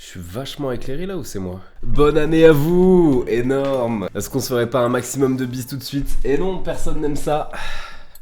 Je suis vachement éclairé là ou c'est moi? Bonne année à vous! Énorme! Est-ce qu'on se ferait pas un maximum de bis tout de suite? Et non, personne n'aime ça.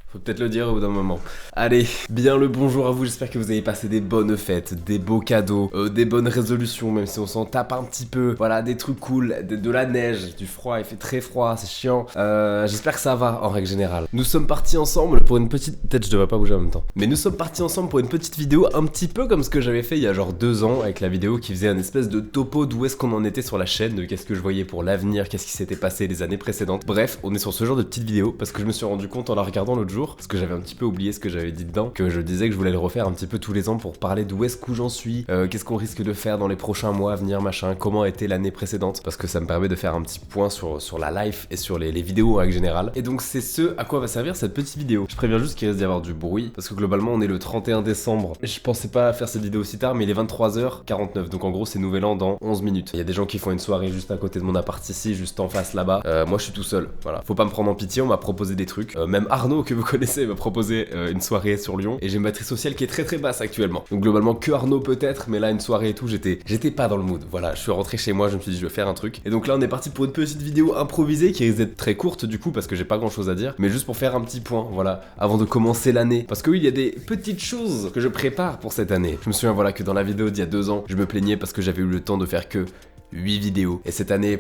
Faut peut-être le dire au bout d'un moment. Allez, bien le bonjour à vous, j'espère que vous avez passé des bonnes fêtes, des beaux cadeaux, des bonnes résolutions, même si on s'en tape un petit peu. Voilà, des trucs cool, de la neige, du froid, il fait très froid, c'est chiant. J'espère que ça va en règle générale. Nous sommes partis ensemble pour une petite... Peut-être je devrais pas bouger en même temps. Mais nous sommes partis ensemble pour une petite vidéo un petit peu comme ce que j'avais fait il y a genre 2 ans avec la vidéo qui faisait un espèce de topo d'où est-ce qu'on en était sur la chaîne, de qu'est-ce que je voyais pour l'avenir, qu'est-ce qui s'était passé les années précédentes. Bref, on est sur ce genre de petite vidéo parce que je me suis rendu compte en la regardant l'autre jour, parce que j'avais un petit peu oublié ce que j'avais dit dedans, que je disais que je voulais le refaire un petit peu tous les ans pour parler d'où est-ce que j'en suis, qu'est-ce qu'on risque de faire dans les prochains mois à venir, machin, comment a été l'année précédente, parce que ça me permet de faire un petit point sur la life et sur les vidéos en règle générale. Et donc c'est ce à quoi va servir cette petite vidéo. Je préviens juste qu'il risque d'y avoir du bruit, parce que globalement on est le 31 décembre. Je pensais pas faire cette vidéo aussi tard, mais il est 23h49, donc en gros c'est nouvel an dans 11 minutes. Il y a des gens qui font une soirée juste à côté de mon appart ici, juste en face là-bas. Moi je suis tout seul, voilà. Faut pas me prendre en pitié, on m'a proposé des trucs. Même Arnaud que vous connaissez m'a proposé une soirée sur Lyon, et j'ai une batterie sociale qui est très très basse actuellement. Donc globalement que Arnaud peut-être, mais là une soirée et tout, j'étais pas dans le mood. Voilà, je suis rentré chez moi, je me suis dit je vais faire un truc. Et donc là on est parti pour une petite vidéo improvisée qui risque d'être très courte du coup parce que j'ai pas grand chose à dire, mais juste pour faire un petit point, voilà, avant de commencer l'année. Parce que oui, il y a des petites choses que je prépare pour cette année. Je me souviens voilà que dans la vidéo d'il y a 2 ans, je me plaignais parce que j'avais eu le temps de faire que 8 vidéos. Et cette année,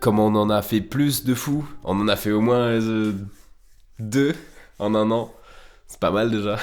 comme on en a fait plus de fous, on en a fait au moins 2 en un an. C'est pas mal déjà.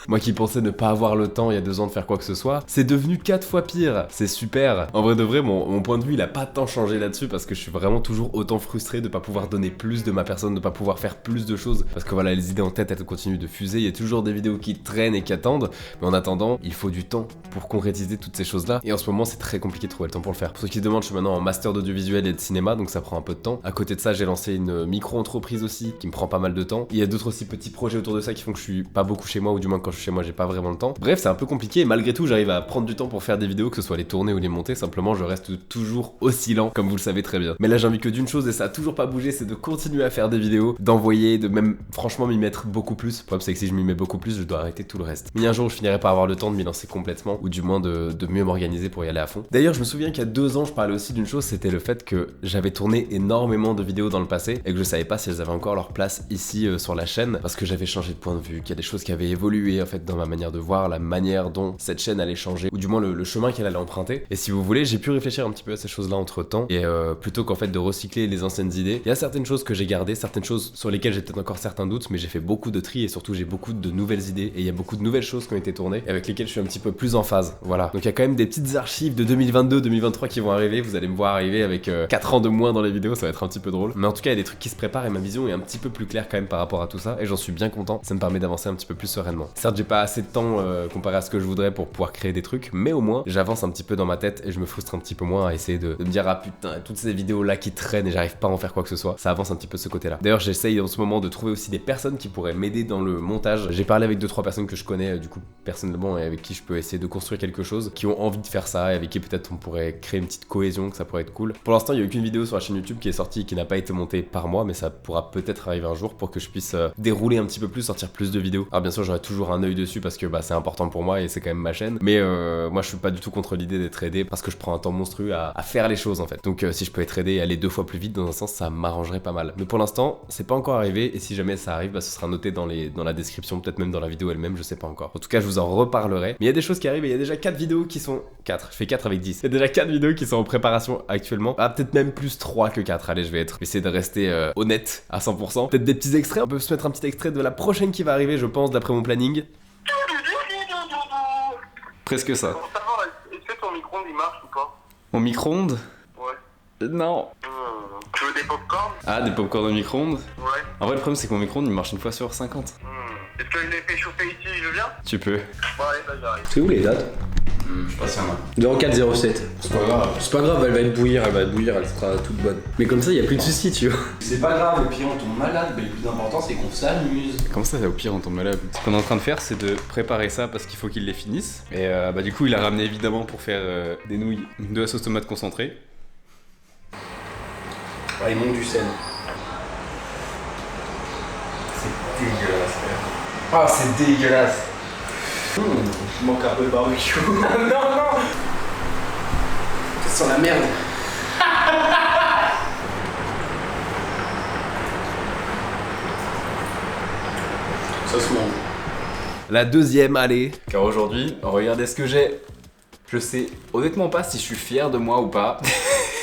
Moi qui pensais ne pas avoir le temps il y a 2 ans de faire quoi que ce soit, c'est devenu 4 fois pire. C'est super. En vrai de vrai, mon point de vue il a pas tant changé là-dessus parce que je suis vraiment toujours autant frustré de pas pouvoir donner plus de ma personne, de pas pouvoir faire plus de choses. Parce que voilà, les idées en tête elles continuent de fuser, il y a toujours des vidéos qui traînent et qui attendent. Mais en attendant, il faut du temps pour concrétiser toutes ces choses-là. Et en ce moment c'est très compliqué de trouver le temps pour le faire. Pour ceux qui se demandent, je suis maintenant en master d'audiovisuel et de cinéma, donc ça prend un peu de temps. À côté de ça, j'ai lancé une micro-entreprise aussi qui me prend pas mal de temps. Il y a d'autres aussi petits projets autour de ça qui font que je suis pas beaucoup chez moi, ou du moins quand je suis chez moi j'ai pas vraiment le temps. Bref, c'est un peu compliqué et malgré tout j'arrive à prendre du temps pour faire des vidéos, que ce soit les tourner ou les monter. Simplement je reste toujours aussi lent, comme vous le savez très bien. Mais là j'ai envie que d'une chose, et ça a toujours pas bougé, c'est de continuer à faire des vidéos, d'envoyer, de même franchement m'y mettre beaucoup plus. Le problème c'est que si je m'y mets beaucoup plus, je dois arrêter tout le reste. Mais un jour je finirai par avoir le temps de m'y lancer complètement, ou du moins de mieux m'organiser pour y aller à fond. D'ailleurs je me souviens qu'il y a 2 ans je parlais aussi d'une chose, c'était le fait que j'avais tourné énormément de vidéos dans le passé et que je savais pas si elles avaient encore leur place ici sur la chaîne, parce que j'avais changé de point de vue, qu'il y a des choses qui avaient évolué en fait dans ma manière de voir, la manière dont cette chaîne allait changer, ou du moins le chemin qu'elle allait emprunter. Et si vous voulez, j'ai pu réfléchir un petit peu à ces choses-là entre temps, et plutôt qu'en fait de recycler les anciennes idées, il y a certaines choses que j'ai gardées, certaines choses sur lesquelles j'ai peut-être encore certains doutes, mais j'ai fait beaucoup de tri et surtout j'ai beaucoup de nouvelles idées, et il y a beaucoup de nouvelles choses qui ont été tournées et avec lesquelles je suis un petit peu plus en phase. Voilà. Donc il y a quand même des petites archives de 2022-2023 qui vont arriver, vous allez me voir arriver avec 4 ans de moins dans les vidéos, ça va être un petit peu drôle. Mais en tout cas, il y a des trucs qui se préparent et ma vision est un petit peu plus claire quand même par rapport à tout ça, et j'en suis bien content, ça me permet d'avancer un petit peu plus sereinement. Certes, j'ai pas assez de temps comparé à ce que je voudrais pour pouvoir créer des trucs, mais au moins j'avance un petit peu dans ma tête et je me frustre un petit peu moins à essayer de me dire ah putain, toutes ces vidéos là qui traînent et j'arrive pas à en faire quoi que ce soit. Ça avance un petit peu ce côté là. D'ailleurs j'essaye en ce moment de trouver aussi des personnes qui pourraient m'aider dans le montage. J'ai parlé avec 2-3 personnes que je connais du coup personnellement et avec qui je peux essayer de construire quelque chose, qui ont envie de faire ça et avec qui peut-être on pourrait créer une petite cohésion, que ça pourrait être cool. Pour l'instant il y a aucune vidéo sur la chaîne YouTube qui est sortie, qui n'a pas été montée par moi, mais ça pourra peut-être arriver un jour pour que je puisse dérouler un petit peu plus, sortir plus de vidéos. Alors bien sûr j'aurai toujours un œil dessus parce que c'est important pour moi et c'est quand même ma chaîne, mais moi je suis pas du tout contre l'idée d'être aidé parce que je prends un temps monstrueux à faire les choses en fait. Donc si je peux être aidé et aller 2 fois plus vite dans un sens, ça m'arrangerait pas mal. Mais pour l'instant c'est pas encore arrivé, et si jamais ça arrive, ce sera noté dans la description, peut-être même dans la vidéo elle-même, je sais pas encore. En tout cas je vous en reparlerai. Mais il y a des choses qui arrivent et il y a déjà 4 vidéos qui sont... 4, je fais 4 avec 10. Il y a déjà 4 vidéos qui sont en préparation actuellement. Ah peut-être même plus 3 que 4, allez je vais essayer de rester honnête à 100%. Peut-être des petits extraits, on peut se mettre un petit extrait de la prochaine qui va arriver je pense, d'après mon planning. Presque ça. Pour savoir, est-ce que ton micro-ondes il marche ou pas? Mon micro-ondes? Ouais. Non. Tu veux des popcorn? Ah, des popcorn au micro-ondes? Ouais. En vrai, le problème, c'est que mon micro-ondes, il marche une fois sur 50. Est-ce que je l'ai fait chauffer ici, je viens? Tu peux. Bon, allez, bah j'arrive. C'est où les dates? Je sais pas s'il y en a. 0407. C'est pas grave. C'est pas grave, elle va bouillir, elle sera toute bonne. Mais comme ça, y a plus de soucis, tu vois. C'est pas grave, au pire on tombe malade, mais le plus important c'est qu'on s'amuse. Comment ça, au pire, on tombe malade? Ce qu'on est en train de faire, c'est de préparer ça parce qu'il faut qu'il les finisse. Et du coup, il a ramené évidemment pour faire des nouilles de la sauce tomate concentrée. Ouais, il manque du sel. C'est dégueulasse, frère. Ah, c'est dégueulasse. Il manque un peu de barbecue. Non, non. Ça sent la merde. Ça se mange. La deuxième, allez. Car aujourd'hui, regardez ce que j'ai. Je sais honnêtement pas si je suis fier de moi ou pas.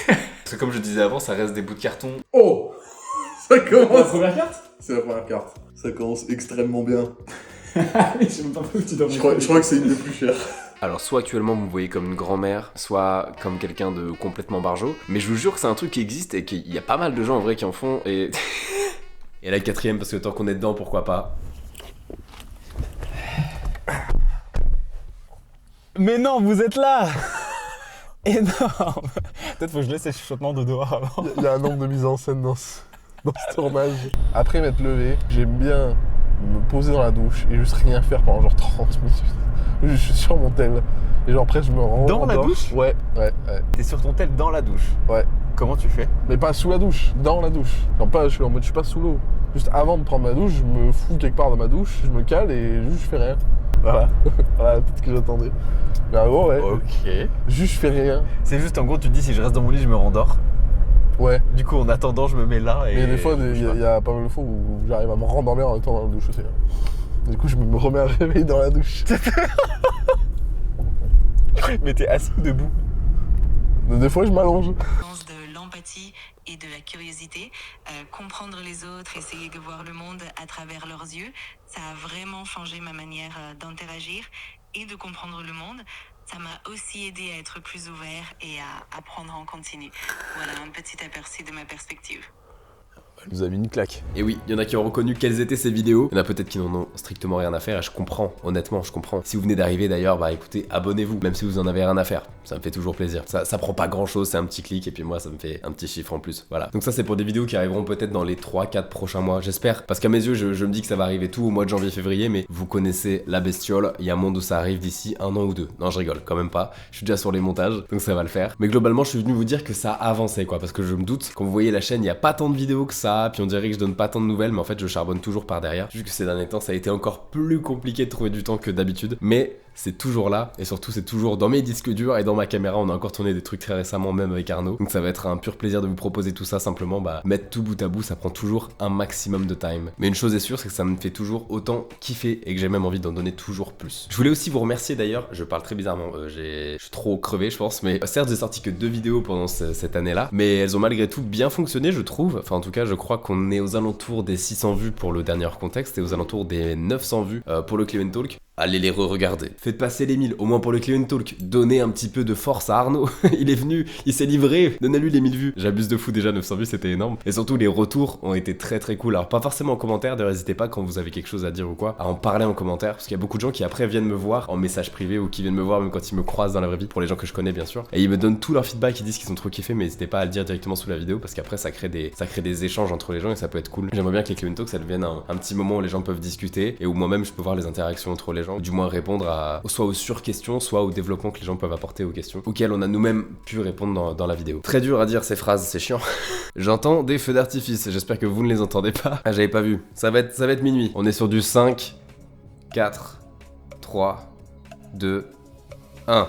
Parce que comme je disais avant, ça reste des bouts de carton. Oh, ça commence. La première carte. C'est la première carte. Ça commence extrêmement bien. Je sais même pas où tu dois Je crois que c'est une des plus chères. Alors soit actuellement vous me voyez comme une grand-mère, soit comme quelqu'un de complètement barjot. Mais je vous jure que c'est un truc qui existe et qu'il y a pas mal de gens en vrai qui en font. Et, et la quatrième, parce que tant qu'on est dedans, pourquoi pas. Mais non, vous êtes là. Énorme. Peut-être faut que je laisse les chuchotements de dehors avant. Il y a un nombre de mise en scène dans ce tournage. Après m'être levé, j'aime bien me poser dans la douche et juste rien faire pendant genre 30 minutes. Je suis sur mon tel. Et genre après je me rends. Dans la douche ? Ouais. T'es sur ton tel dans la douche. Ouais. Comment tu fais ? Mais pas sous la douche, dans la douche. Non, pas, je suis pas sous l'eau. Juste avant de prendre ma douche, je me fous quelque part dans ma douche, je me cale et juste je fais rien. Voilà. Voilà tout ce que j'attendais. Mais en gros, ouais. Ok. Juste je fais rien. C'est juste en gros, tu te dis si je reste dans mon lit, je me rendors. Ouais. Du coup, en attendant, je me mets là et. Mais des fois, il y a pas mal de fois où j'arrive à me rendormir en étant dans la douche aussi. Du coup, je me remets à réveiller dans la douche. Mais t'es assis ou debout ? Des fois, je m'allonge. De l'empathie et de la curiosité, comprendre les autres, essayer de voir le monde à travers leurs yeux, ça a vraiment changé ma manière d'interagir et de comprendre le monde. Ça m'a aussi aidé à être plus ouvert et à apprendre en continu. Voilà un petit aperçu de ma perspective. Elle nous a mis une claque. Et oui, il y en a qui ont reconnu quelles étaient ces vidéos. Il y en a peut-être qui n'en ont strictement rien à faire et je comprends, honnêtement, je comprends. Si vous venez d'arriver d'ailleurs, bah écoutez, abonnez-vous, même si vous en avez rien à faire. Ça me fait toujours plaisir. Ça prend pas grand chose, c'est un petit clic et puis moi ça me fait un petit chiffre en plus. Voilà. Donc ça c'est pour des vidéos qui arriveront peut-être dans les 3-4 prochains mois, j'espère. Parce qu'à mes yeux, je me dis que ça va arriver tout au mois de janvier-février, mais vous connaissez la bestiole, il y a un monde où ça arrive d'ici 1 an ou 2. Non, je rigole, quand même pas. Je suis déjà sur les montages, donc ça va le faire. Mais globalement, je suis venu vous dire que ça avançait quoi, parce que je me doute, quand vous voyez la chaîne, il y a pas tant de vidéos que ça, puis on dirait que je donne pas tant de nouvelles, mais en fait je charbonne toujours par derrière. Juste que ces derniers temps, ça a été encore plus compliqué de trouver du temps que d'habitude, mais c'est toujours là, et surtout c'est toujours dans mes disques durs et dans ma caméra. On a encore tourné des trucs très récemment, même avec Arnaud, donc ça va être un pur plaisir de vous proposer tout ça. Simplement, bah, mettre tout bout à bout, ça prend toujours un maximum de time. Mais une chose est sûre, c'est que ça me fait toujours autant kiffer et que j'ai même envie d'en donner toujours plus. Je voulais aussi vous remercier d'ailleurs, je parle très bizarrement, je suis trop crevé je pense, mais certes j'ai sorti que 2 vidéos pendant cette année-là, mais elles ont malgré tout bien fonctionné je trouve. Enfin en tout cas je crois qu'on est aux alentours des 600 vues pour le dernier contexte et aux alentours des 900 vues pour le Clean Talk. Allez les re-regarder. Faites passer les 1000, au moins pour le Clean Talk. Donnez un petit peu de force à Arnaud. Il est venu, il s'est livré. Donnez-lui les 1000 vues. J'abuse de fou déjà, 900 vues c'était énorme. Et surtout les retours ont été très très cool. Alors pas forcément en commentaire, d'ailleurs n'hésitez pas quand vous avez quelque chose à dire ou quoi, à en parler en commentaire. Parce qu'il y a beaucoup de gens qui après viennent me voir en message privé ou qui viennent me voir même quand ils me croisent dans la vraie vie, pour les gens que je connais bien sûr. Et ils me donnent tout leur feedback, ils disent qu'ils ont trop kiffé, mais n'hésitez pas à le dire directement sous la vidéo parce qu'après ça crée des échanges entre les gens et ça peut être cool. J'aimerais bien que les Clean Talk ça devienne un petit moment où les gens peuvent discuter et où moi-même je peux voir les interactions entre les gens, ou du moins répondre soit aux sur-questions, soit au développement que les gens peuvent apporter aux questions, auxquelles on a nous-mêmes pu répondre dans la vidéo. Très dur à dire ces phrases, c'est chiant. J'entends des feux d'artifice, j'espère que vous ne les entendez pas. Ah, j'avais pas vu. Ça va être minuit. On est sur du 5, 4, 3, 2, 1.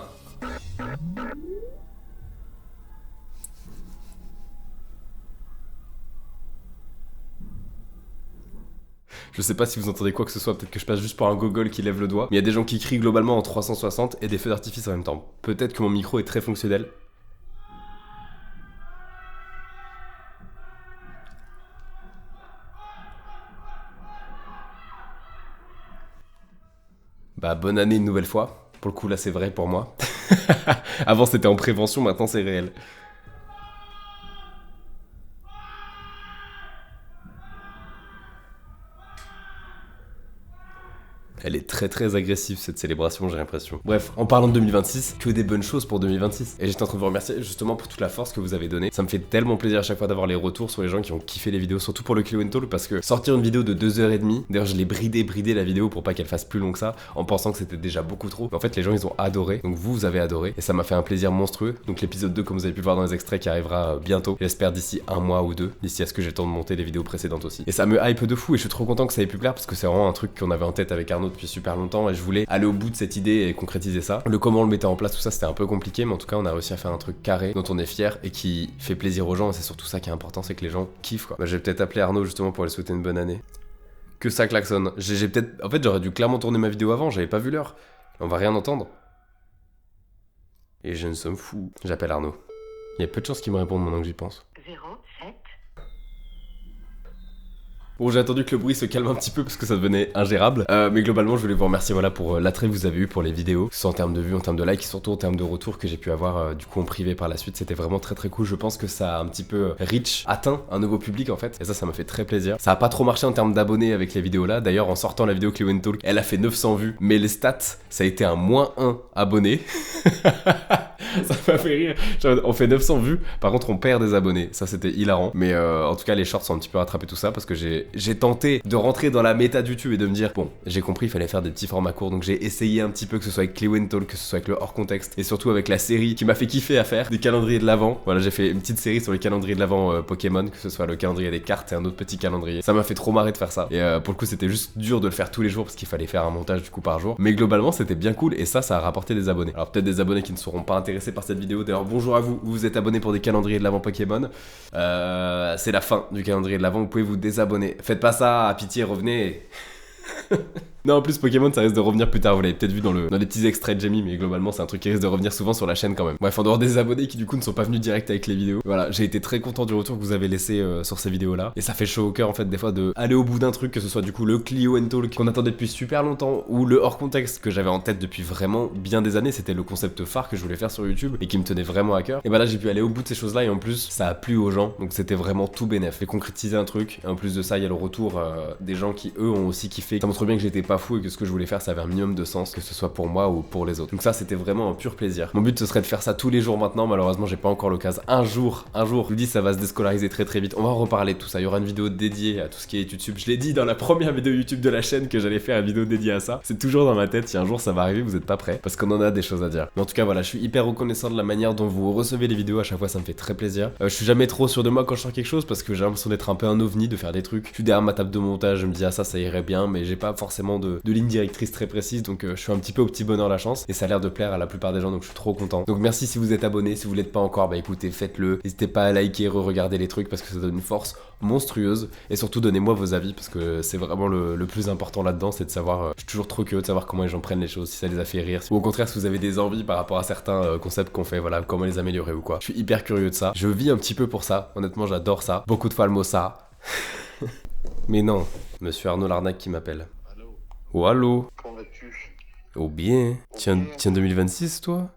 Je sais pas si vous entendez quoi que ce soit, peut-être que je passe juste par un gogol qui lève le doigt. Mais il y a des gens qui crient globalement en 360 et des feux d'artifice en même temps. Peut-être que mon micro est très fonctionnel. Bah bonne année une nouvelle fois. Pour le coup là c'est vrai pour moi. Avant c'était en prévention, maintenant c'est réel. Elle est très très agressive cette célébration, j'ai l'impression. Bref, en parlant de 2026, que des bonnes choses pour 2026. Et j'étais en train de vous remercier justement pour toute la force que vous avez donnée. Ça me fait tellement plaisir à chaque fois d'avoir les retours sur les gens qui ont kiffé les vidéos, surtout pour le Clean Talk, parce que sortir une vidéo de 2h30, d'ailleurs je l'ai bridé la vidéo pour pas qu'elle fasse plus long que ça, en pensant que c'était déjà beaucoup trop. Mais en fait les gens ils ont adoré, donc vous avez adoré, et ça m'a fait un plaisir monstrueux. Donc l'épisode 2 comme vous avez pu voir dans les extraits qui arrivera bientôt, j'espère d'ici 1 mois ou 2, d'ici à ce que j'ai le temps de monter les vidéos précédentes aussi. Et ça me hype de fou et je suis trop content que ça ait pu plaire parce que c'est vraiment un truc qu'on avait en tête avec Arnaud depuis super longtemps et je voulais aller au bout de cette idée et concrétiser ça. Le comment on le mettait en place, tout ça, c'était un peu compliqué, mais en tout cas, on a réussi à faire un truc carré dont on est fier et qui fait plaisir aux gens. Et c'est surtout ça qui est important, c'est que les gens kiffent, quoi. Bah, je vais peut-être appeler Arnaud justement pour lui souhaiter une bonne année. Que ça klaxonne. J'ai peut-être... En fait, j'aurais dû clairement tourner ma vidéo avant, j'avais pas vu l'heure. On va rien entendre. Et je ne somme fou. J'appelle Arnaud. Il y a peu de chances qu'il me réponde maintenant que j'y pense. 07. Bon, j'ai attendu que le bruit se calme un petit peu parce que ça devenait ingérable. Mais globalement, je voulais vous remercier voilà, pour l'attrait que vous avez eu pour les vidéos. Que ce soit en termes de vues, en termes de likes, surtout en termes de retours que j'ai pu avoir du coup en privé par la suite. C'était vraiment très très cool. Je pense que ça a un petit peu atteint un nouveau public en fait. Et ça m'a fait très plaisir. Ça a pas trop marché en termes d'abonnés avec les vidéos là. D'ailleurs, en sortant la vidéo Clio & Talk, elle a fait 900 vues. Mais les stats, ça a été un -1 abonné. Ça m'a fait rire. On fait 900 vues, par contre on perd des abonnés. Ça c'était hilarant. Mais en tout cas les shorts ont un petit peu rattrapé tout ça parce que j'ai tenté de rentrer dans la méta de YouTube et de me dire bon, j'ai compris, il fallait faire des petits formats courts. Donc j'ai essayé un petit peu, que ce soit avec Clio & Talk, que ce soit avec le hors contexte et surtout avec la série qui m'a fait kiffer à faire, des calendriers de l'Avent. Voilà, j'ai fait une petite série sur les calendriers de l'Avent Pokémon, que ce soit le calendrier des cartes et un autre petit calendrier. Ça m'a fait trop marrer de faire ça. Et pour le coup c'était juste dur de le faire tous les jours parce qu'il fallait faire un montage du coup par jour. Mais globalement c'était bien cool et ça a rapporté des abonnés. Alors peut-être des abonnés qui ne seront pas intéressés par cette vidéo. D'ailleurs bonjour à vous, vous vous êtes abonnés pour des calendriers de l'Avent Pokémon. C'est la fin du calendrier de l'Avent, vous pouvez vous désabonner. Faites pas ça, à pitié, revenez. Non, en plus Pokémon ça risque de revenir plus tard, vous l'avez peut-être vu dans les petits extraits de j'ai mis, mais globalement c'est un truc qui risque de revenir souvent sur la chaîne quand même. Bref, en dehors des abonnés qui du coup ne sont pas venus direct avec les vidéos. Voilà, j'ai été très content du retour que vous avez laissé sur ces vidéos là. Et ça fait chaud au cœur en fait des fois de aller au bout d'un truc, que ce soit du coup le Clio & Talk qu'on attendait depuis super longtemps, ou le hors contexte que j'avais en tête depuis vraiment bien des années. C'était le concept phare que je voulais faire sur YouTube et qui me tenait vraiment à cœur. Et bah là j'ai pu aller au bout de ces choses là et en plus ça a plu aux gens, donc c'était vraiment tout bénef. J'ai concrétisé un truc, et en plus de ça il y a le retour des gens qui eux ont aussi kiffé. Ça montre bien que j'étais pas fou et que ce que je voulais faire ça avait un minimum de sens, que ce soit pour moi ou pour les autres. Donc ça c'était vraiment un pur plaisir. Mon but ce serait de faire ça tous les jours maintenant, malheureusement j'ai pas encore l'occasion. Un jour, je vous dis ça va se déscolariser très très vite. On va en reparler de tout ça, il y aura une vidéo dédiée à tout ce qui est YouTube. Je l'ai dit dans la première vidéo YouTube de la chaîne que j'allais faire une vidéo dédiée à ça. C'est toujours dans ma tête, si un jour ça va arriver vous êtes pas prêts, parce qu'on en a des choses à dire. Mais en tout cas voilà, je suis hyper reconnaissant de la manière dont vous recevez les vidéos, à chaque fois ça me fait très plaisir. Je suis jamais trop sûr de moi quand je sors quelque chose parce que j'ai l'impression d'être un peu un ovni, de faire des trucs. Je suis derrière ma table de montage, je me dis ah ça irait bien, mais j'ai pas forcément de ligne directrice très précise, donc je suis un petit peu au petit bonheur la chance et ça a l'air de plaire à la plupart des gens, donc je suis trop content. Donc merci si vous êtes abonné, si vous l'êtes pas encore, bah écoutez, faites-le. N'hésitez pas à liker, re-regarder les trucs parce que ça donne une force monstrueuse et surtout donnez-moi vos avis parce que c'est vraiment le plus important là-dedans, c'est de savoir, je suis toujours trop curieux de savoir comment les gens prennent les choses, si ça les a fait rire, ou au contraire si vous avez des envies par rapport à certains concepts qu'on fait, voilà, comment les améliorer ou quoi. Je suis hyper curieux de ça, je vis un petit peu pour ça, honnêtement j'adore ça, beaucoup de fois le mot ça. Mais non, monsieur Arnaud Larnac qui m'appelle. Allô. Oh allô. Comment vas-tu? Oh bien. Tiens 2026 toi?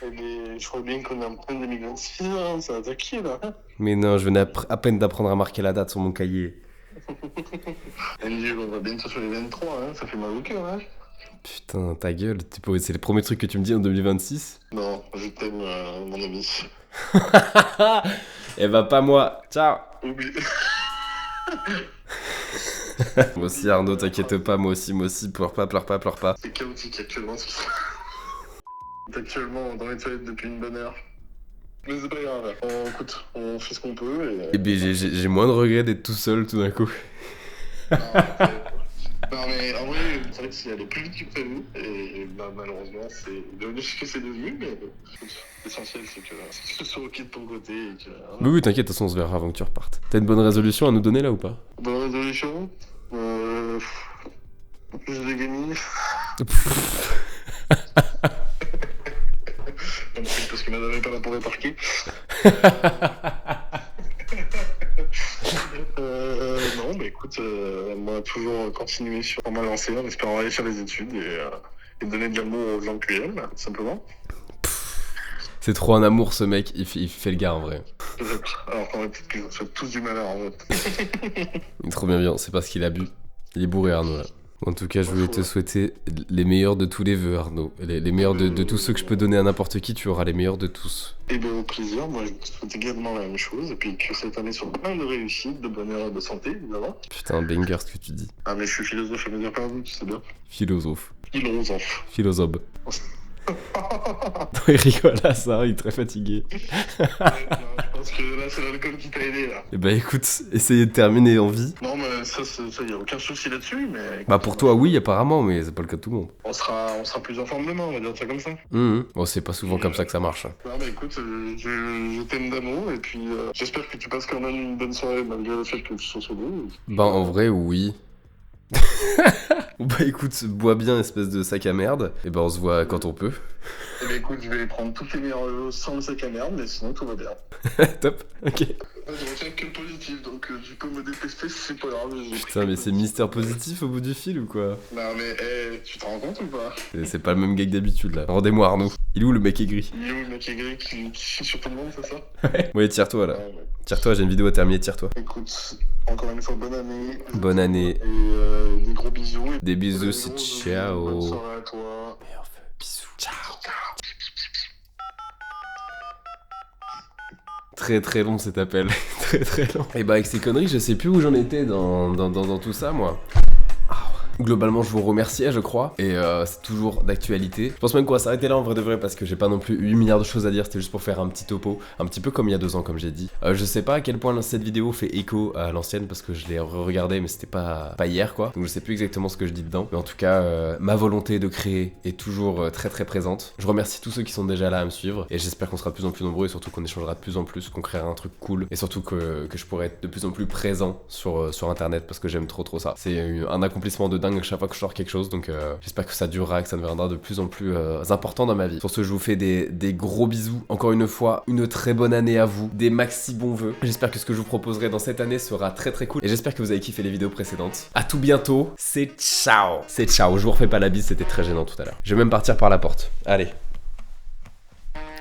Eh bien, je crois bien qu'on est en plein 2026, hein, ça va attaquer là. Mais non, je venais à peine d'apprendre à marquer la date sur mon cahier. Andy, on va bientôt sur les 23, hein, ça fait mal au cœur, hein. Putain, ta gueule, c'est les premiers trucs que tu me dis en 2026? Non, je t'aime, mon ami. Eh bah pas moi, ciao. Oublie. Moi aussi Arnaud, t'inquiète pas, moi aussi, pleure pas. C'est chaotique actuellement, c'est ça. Actuellement dans les toilettes depuis une bonne heure. Mais c'est pas grave, écoute, on fait ce qu'on peut et... Eh ben j'ai moins de regrets d'être tout seul tout d'un coup. Non mais en vrai, c'est vrai que c'est allé plus vite que prévu et bah malheureusement c'est devenu ce que c'est devenu, mais l'essentiel c'est que ce soit ok de ton côté et que... Mais oui t'inquiète, de toute façon on se verra avant que tu repartes. T'as une bonne résolution à nous donner là ou pas? Bonne résolution, plus de gaming. Parce que madame n'est pas là pour réparquer. Non, bah écoute, moi toujours continuer sur ma lancée en espérant aller faire les études et donner de l'amour aux gens que j'aime, tout simplement. C'est trop un amour ce mec, il fait le gars en vrai. Peut-être, alors qu'on va peut-être qu'ils ont fait tous du malheur en fait. Il est trop bien, c'est parce qu'il a bu. Il est bourré Arnaud là. En tout cas, je voulais te souhaiter les meilleurs de tous les vœux, Arnaud. Les meilleurs de tous ceux que je peux donner à n'importe qui, tu auras les meilleurs de tous. Et bien, au plaisir, moi je te souhaite également la même chose, et puis que cette année soit plein de réussite, de bonheur et de santé, évidemment. Putain, banger ce que tu dis. Ah, mais je suis philosophe à me dire pardon, tu sais bien. Philosophe. Philosophe. Philosophe. Il rigole à ça, il est très fatigué. Ouais, non, je pense que là, c'est l'alcool qui t'a aidé, là. Et bah écoute, essayez de terminer en vie. Non, mais ça, y a aucun souci là-dessus, mais... Bah pour toi oui apparemment, mais c'est pas le cas de tout le monde. On sera plus en forme demain, on va dire ça comme ça. Bon, c'est pas souvent comme ça que ça marche. Non, mais écoute, je t'aime d'amour, et puis j'espère que tu passes quand même une bonne soirée, malgré le fait que tu sois solo. Bah en vrai oui. Bah écoute, bois bien espèce de sac à merde, et bah on se voit quand on peut. Eh ben écoute, je vais prendre toutes les meilleures choses sans le sac à merde, mais sinon tout va bien. Top, ok. Je retiens que le positif, donc tu peux me détester, c'est pas grave. Putain mais c'est Mister Positif au bout du fil ou quoi? Non mais, tu te rends compte ou pas? C'est pas le même gag d'habitude là. Rendez-moi Arnaud. Il est où le mec aigri? Il est où le mec aigri qui chie sur tout le monde, c'est ça? Ouais. Bon allez, tire-toi là. Ouais. Tire-toi, j'ai une vidéo à terminer, tire-toi. Écoute, encore une fois, bonne année. Bonne année. Et des gros bisous. Des bisous, c'est ciao. Bonne soirée à toi. Bisous. Ciao. Très très long cet appel. Très très long. Et bah avec ces conneries, je sais plus où j'en étais dans tout ça moi. Globalement, je vous remerciais, je crois, et c'est toujours d'actualité. Je pense même qu'on va s'arrêter là en vrai de vrai parce que j'ai pas non plus 8 milliards de choses à dire, c'était juste pour faire un petit topo, un petit peu comme il y a 2 ans, comme j'ai dit. Je sais pas à quel point cette vidéo fait écho à l'ancienne parce que je l'ai regardée, mais c'était pas hier quoi, donc je sais plus exactement ce que je dis dedans. Mais en tout cas, ma volonté de créer est toujours très très présente. Je remercie tous ceux qui sont déjà là à me suivre, et j'espère qu'on sera de plus en plus nombreux et surtout qu'on échangera de plus en plus, qu'on créera un truc cool, et surtout que je pourrai être de plus en plus présent sur internet parce que j'aime trop ça. C'est un accomplissement de dingue chaque fois que je sors quelque chose, donc j'espère que ça durera, que ça deviendra de plus en plus important dans ma vie. Sur ce, je vous fais des gros bisous. Encore une fois, une très bonne année à vous, des maxi bons vœux. J'espère que ce que je vous proposerai dans cette année sera très très cool, et j'espère que vous avez kiffé les vidéos précédentes. À tout bientôt, c'est ciao. C'est ciao, je vous refais pas la bise, c'était très gênant tout à l'heure. Je vais même partir par la porte. Allez.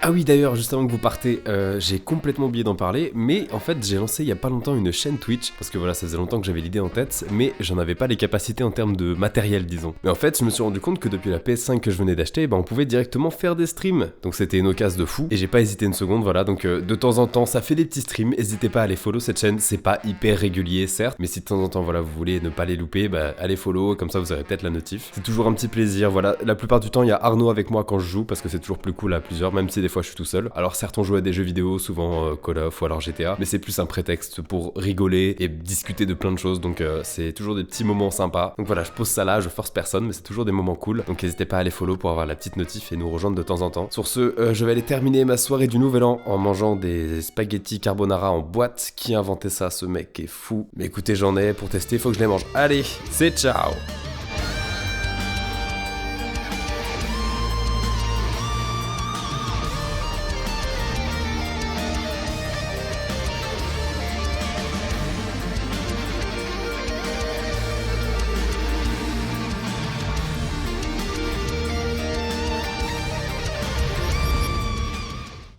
Ah oui d'ailleurs, juste avant que vous partez, j'ai complètement oublié d'en parler, mais en fait j'ai lancé il y a pas longtemps une chaîne Twitch, parce que voilà, ça faisait longtemps que j'avais l'idée en tête, mais j'en avais pas les capacités en termes de matériel, disons. Mais en fait, je me suis rendu compte que depuis la PS5 que je venais d'acheter, on pouvait directement faire des streams, donc c'était une occasion de fou, et j'ai pas hésité une seconde, voilà, donc de temps en temps ça fait des petits streams, n'hésitez pas à aller follow cette chaîne, c'est pas hyper régulier certes, mais si de temps en temps voilà vous voulez ne pas les louper, allez follow, comme ça vous aurez peut-être la notif. C'est toujours un petit plaisir, voilà, la plupart du temps il y a Arnaud avec moi quand je joue, parce que c'est toujours plus cool à plusieurs, même si des fois je suis tout seul. Alors certes on joue à des jeux vidéo, souvent Call of ou alors GTA, mais c'est plus un prétexte pour rigoler et discuter de plein de choses, donc c'est toujours des petits moments sympas. Donc voilà, je pose ça là, je force personne, mais c'est toujours des moments cool, donc n'hésitez pas à aller follow pour avoir la petite notif et nous rejoindre de temps en temps. Sur ce, je vais aller terminer ma soirée du nouvel an en mangeant des spaghettis carbonara en boîte. Qui a inventé ça? Ce mec est fou. Mais écoutez, j'en ai pour tester, faut que je les mange. Allez, c'est ciao.